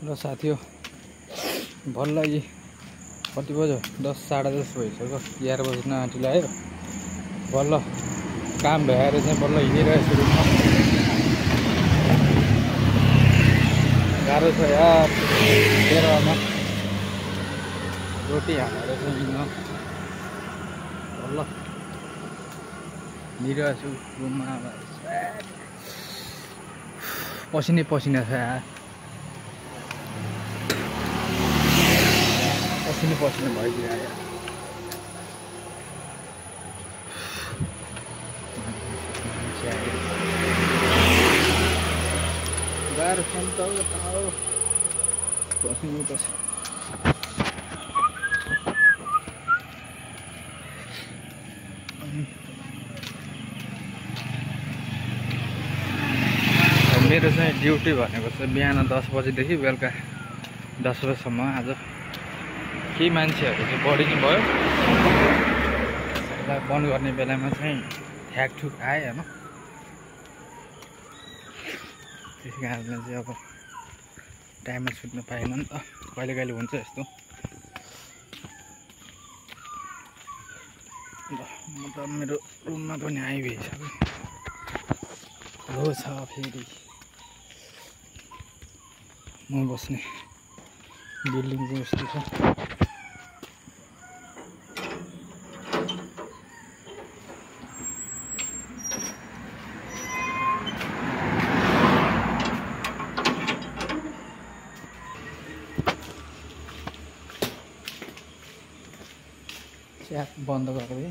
र साथी हो भल यी कति बज्यो 10 साढे 10 भइसक्यो 11 बज्न आँटिलायो बल्ल काम भ्याएर चाहिँ बल्ल हिँडिरहेको छु रुममा गाह्रो छ यार तेह्रमा रोटी हालेर चाहिँ हिँड्न बल्ल हिँडिरहेको छु रुममा पसिनै पसिना छ यार पसिनै पसिना भइदियो गाह्रो छ नि त पसिनै पसिना मेरो चाहिँ ड्युटी भनेको चाहिँ बिहान 10 बजेदेखि बेलुका 10 बजेसम्म आज केही मान्छेहरू चाहिँ बढी नै भयो यसलाई बन्द गर्ने बेलामा चाहिँ ठ्याकठुक आयो होइन त्यस कारणले चाहिँ अब टाइममा छुट्न पाएन नि त कहिले कहिले हुन्छ यस्तो म त मेरो रुममा पनि आइभइसक्यो लो छ फेरि म बस्ने बिल्डिङ चाहिँ यस्तो छ च्याप बन्द गरेर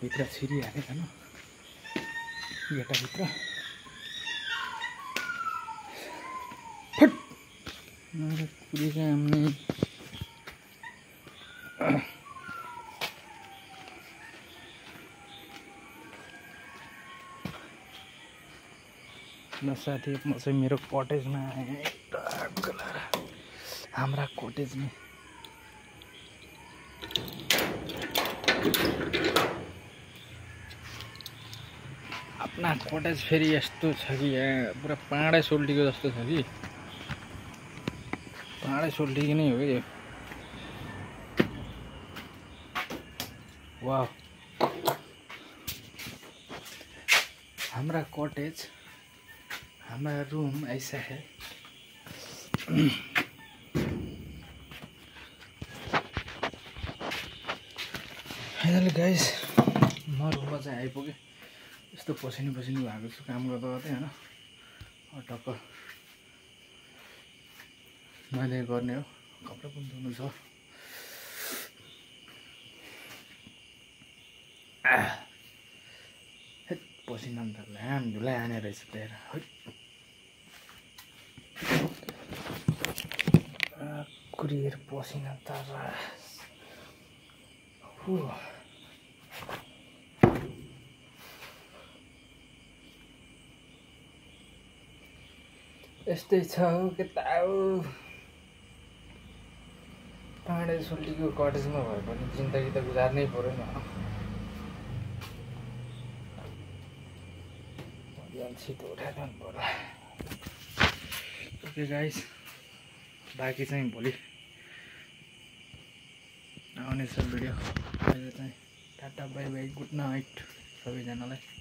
भित्र छिरिहालेँ होइन गेटाभित्र फट कुरिराम्ने ल साथी म चाहिँ मेरो कटेजमा आएँ हाम्रा कटेजमा अपना कटेज फेरि यस्तो छ कि यहाँ पुरा पाँडै सोल्टीको जस्तो छ कि पाँडै सोल्टीको नै हो कि यो वाह हाम्रा कटेज हाम्रा रूम ऐसा है फाइनली गाइस म रुममा चाहिँ आइपुगेँ यस्तो पसिनी पसिनी भएको छु काम गर्दा गर्दै होइन टक्क मैले गर्ने हो कपडा पनि धुनु छ पसिना त ल्याम धुलाई आने रहेछ त्यहाँ कुरिएर पसिना त यस्तै छ के त पाँडे सोल्टीको कटेजमा भए पनि जिन्दगी त गुजार्नै पर्यो नि छिटो उठाएर जानु पर्ला ओके गाइस बाँकी चाहिँ भोलि आउनेछ भिडियो अहिले चाहिँ tata bye by good night सबैजनालाई